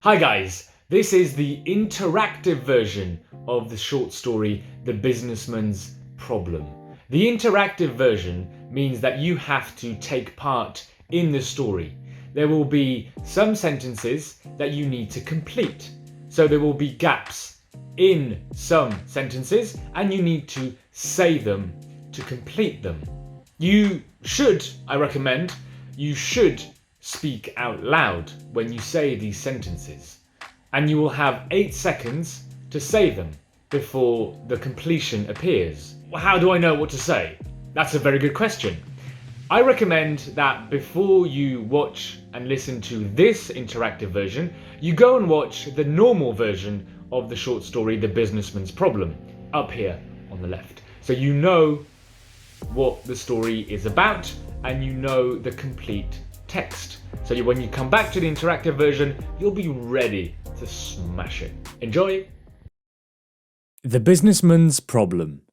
Hi guys, this is the interactive version of the short story The Businessman's Problem. The interactive version means that you have to take part in the story. There will be some sentences that you need to complete. So there will be gaps in some sentences and you need to say them to complete them. I recommend, you should speak out loud when you say these sentences. And you will have 8 seconds to say them before the completion appears. How do I know what to say? That's a very good question. I recommend that before you watch and listen to this interactive version, you go and watch the normal version of the short story, The Businessman's Problem, up here on the left. So you know what the story is about and you know the complete text. So when you come back to the interactive version, you'll be ready to smash it. Enjoy! The Businessman's Problem.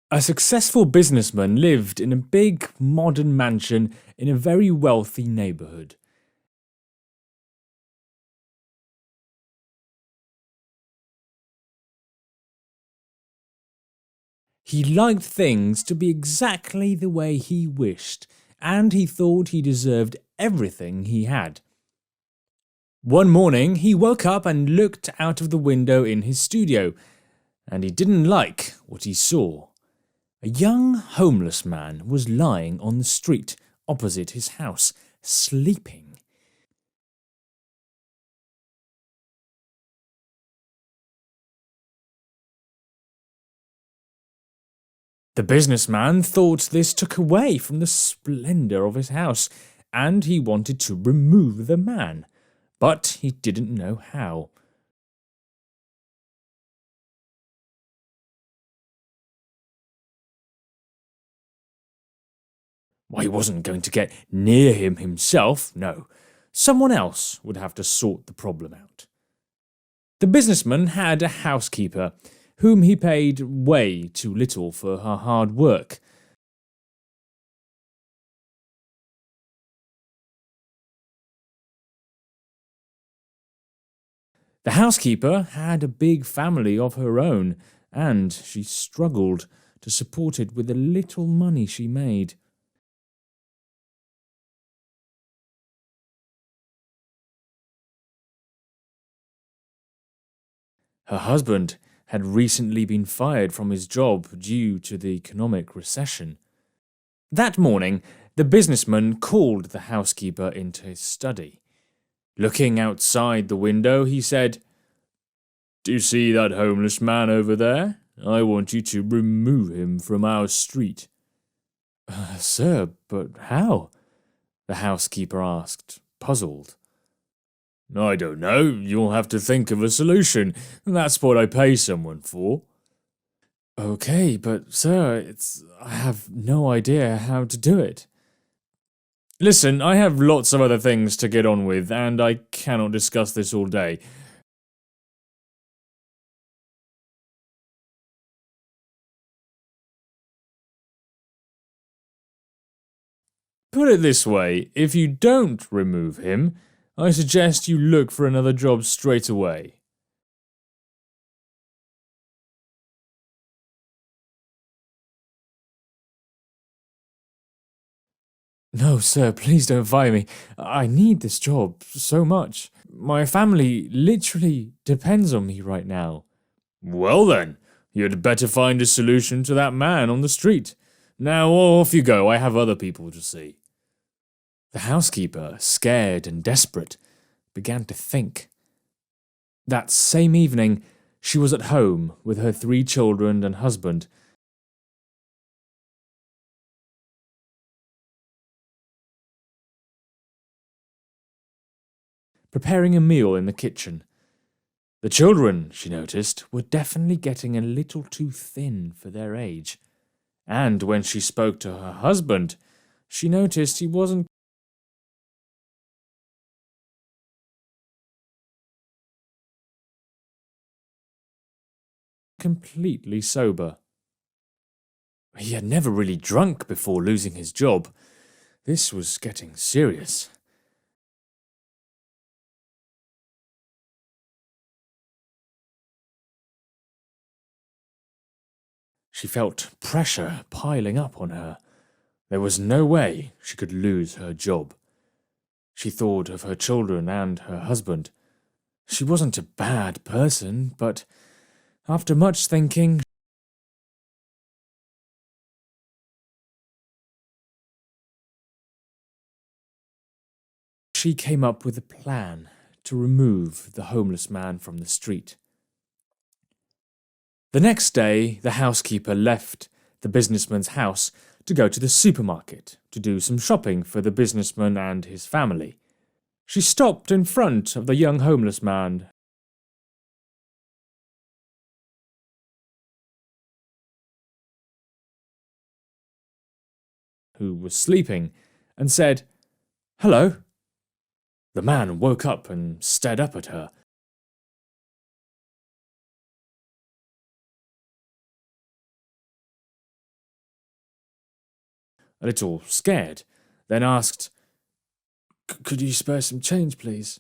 A successful businessman lived in a big, modern mansion in a very wealthy neighborhood. He liked things to be exactly the way he wished, and he thought he deserved everything he had. One morning, he woke up and looked out of the window in his studio, and he didn't like what he saw. A young homeless man was lying on the street opposite his house, sleeping. The businessman thought this took away from the splendor of his house, and he wanted to remove the man, but he didn't know how. Well, he wasn't going to get near him himself, no. Someone else would have to sort the problem out. The businessman had a housekeeper, whom he paid way too little for her hard work. The housekeeper had a big family of her own, and she struggled to support it with the little money she made. Her husband had recently been fired from his job due to the economic recession. That morning, the businessman called the housekeeper into his study. Looking outside the window, he said, "Do you see that homeless man over there? I want you to remove him from our street." Sir, but how?" the housekeeper asked, puzzled. "I don't know. You'll have to think of a solution. That's what I pay someone for." "Okay, but sir, I have no idea how to do it." "Listen, I have lots of other things to get on with, and I cannot discuss this all day. Put it this way, if you don't remove him, I suggest you look for another job straight away." "No, sir, please don't fire me. I need this job so much. My family literally depends on me right now." "Well then, you'd better find a solution to that man on the street. Now off you go, I have other people to see." The housekeeper, scared and desperate, began to think. That same evening, she was at home with her 3 children and husband. Preparing a meal in the kitchen. The children, she noticed, were definitely getting a little too thin for their age. And when she spoke to her husband, she noticed he wasn't completely sober. He had never really drunk before losing his job. This was getting serious. She felt pressure piling up on her. There was no way she could lose her job. She thought of her children and her husband. She wasn't a bad person, but after much thinking, she came up with a plan to remove the homeless man from the street. The next day, the housekeeper left the businessman's house to go to the supermarket to do some shopping for the businessman and his family. She stopped in front of the young homeless man who was sleeping and said, "Hello." The man woke up and stared up at her. A little scared, then asked, "Could you spare some change, please?"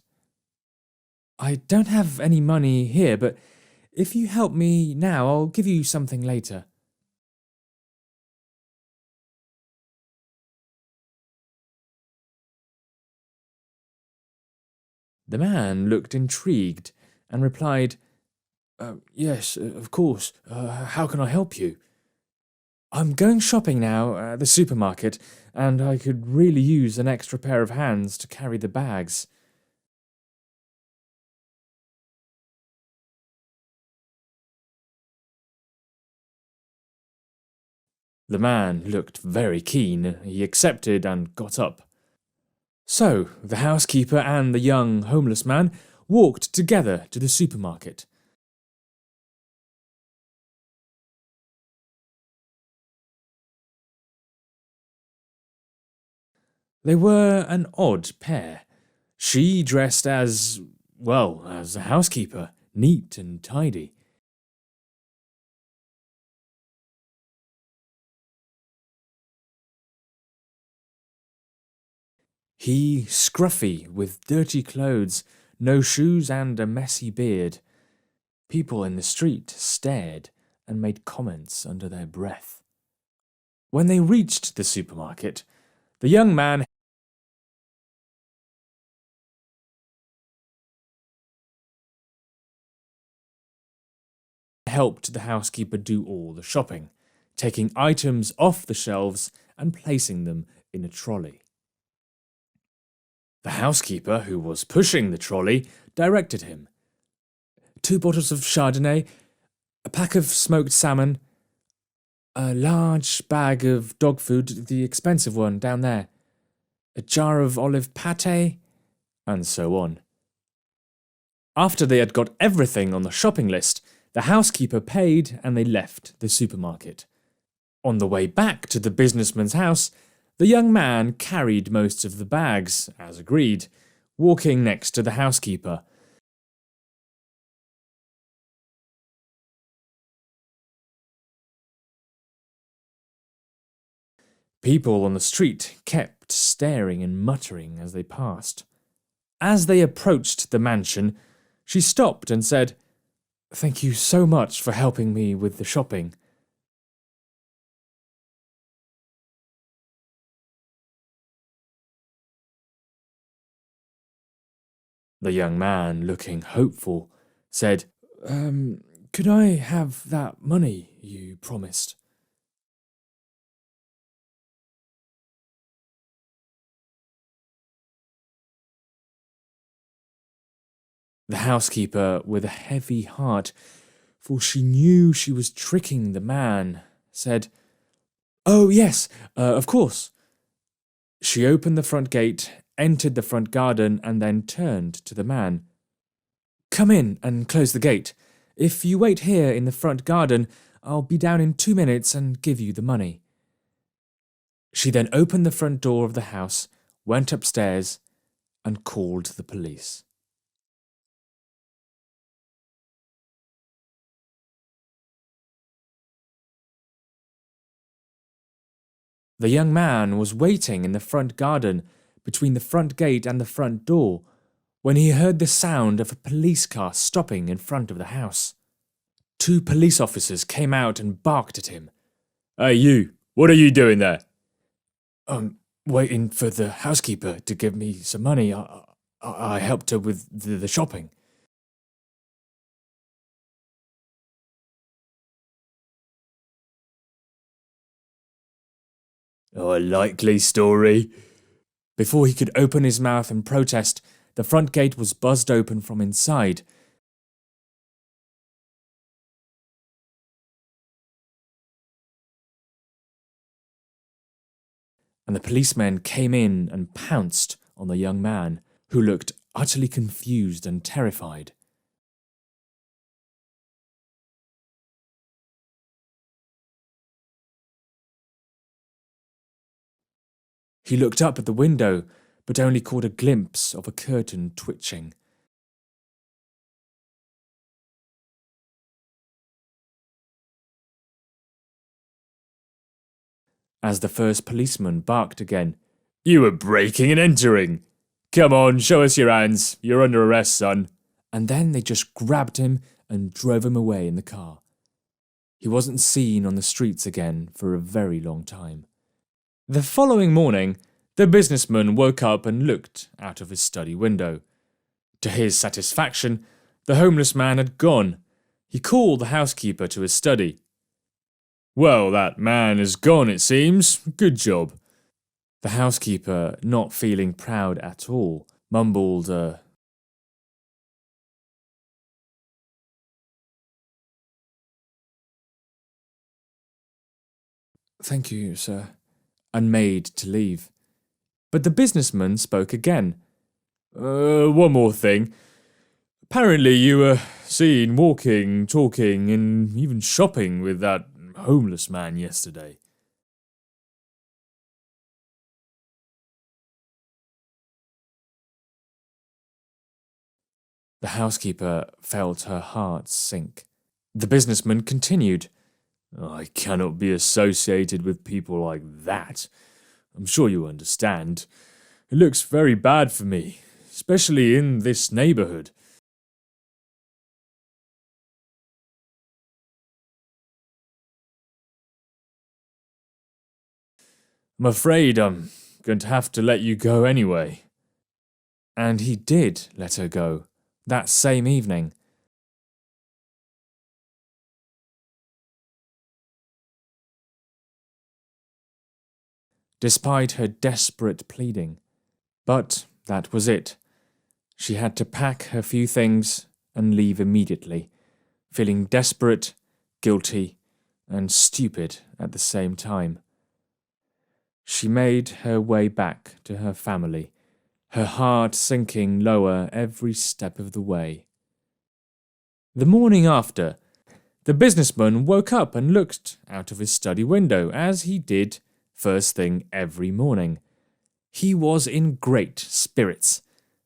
"I don't have any money here, but if you help me now, I'll give you something later." The man looked intrigued and replied, "Yes, of course. How can I help you?" "I'm going shopping now at the supermarket, and I could really use an extra pair of hands to carry the bags." The man looked very keen. He accepted and got up. So, the housekeeper and the young homeless man walked together to the supermarket. They were an odd pair. She dressed as, well, as a housekeeper, neat and tidy. He scruffy with dirty clothes, no shoes and a messy beard. People in the street stared and made comments under their breath. When they reached the supermarket, the young man helped the housekeeper do all the shopping, taking items off the shelves and placing them in a trolley. The housekeeper, who was pushing the trolley, directed him. 2 bottles of Chardonnay, a pack of smoked salmon, a large bag of dog food, the expensive one down there, a jar of olive pate, and so on. After they had got everything on the shopping list, the housekeeper paid and they left the supermarket. On the way back to the businessman's house, the young man carried most of the bags, as agreed, walking next to the housekeeper. People on the street kept staring and muttering as they passed. As they approached the mansion, she stopped and said, "Thank you so much for helping me with the shopping." The young man, looking hopeful, said, "Could I have that money you promised?" The housekeeper, with a heavy heart, for she knew she was tricking the man, said, "Oh, yes, of course." She opened the front gate, entered the front garden, and then turned to the man. "Come in and close the gate. If you wait here in the front garden, I'll be down in 2 minutes and give you the money." She then opened the front door of the house, went upstairs, and called the police. The young man was waiting in the front garden between the front gate and the front door when he heard the sound of a police car stopping in front of the house. 2 police officers came out and barked at him. "Hey you, what are you doing there?" "I'm waiting for the housekeeper to give me some money. I helped her with the shopping." "Oh, a likely story." Before he could open his mouth in protest, the front gate was buzzed open from inside. And the policemen came in and pounced on the young man, who looked utterly confused and terrified. He looked up at the window, but only caught a glimpse of a curtain twitching. As the first policeman barked again, "You were breaking and entering! Come on, show us your hands. You're under arrest, son." And then they just grabbed him and drove him away in the car. He wasn't seen on the streets again for a very long time. The following morning, the businessman woke up and looked out of his study window. To his satisfaction, the homeless man had gone. He called the housekeeper to his study. "Well, that man is gone, it seems. Good job." The housekeeper, not feeling proud at all, mumbled, "Thank you, sir," and made to leave. But the businessman spoke again. One more thing. Apparently you were seen walking, talking, and even shopping with that homeless man yesterday." The housekeeper felt her heart sink. The businessman continued. "I cannot be associated with people like that. I'm sure you understand. It looks very bad for me, especially in this neighborhood." "I'm afraid I'm going to have to let you go anyway." And he did let her go, that same evening. Despite her desperate pleading. But that was it. She had to pack her few things and leave immediately, feeling desperate, guilty, and stupid at the same time. She made her way back to her family, her heart sinking lower every step of the way. The morning after, the businessman woke up and looked out of his study window, as he did first thing every morning. He was in great spirits.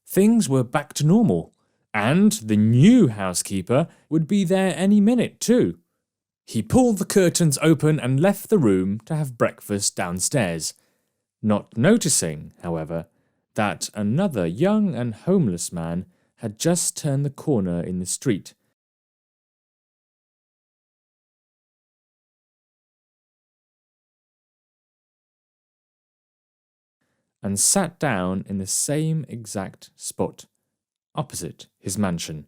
Things were back to normal, and the new housekeeper would be there any minute too. He pulled the curtains open and left the room to have breakfast downstairs, not noticing, however, that another young and homeless man had just turned the corner in the street. And sat down in the same exact spot, opposite his mansion.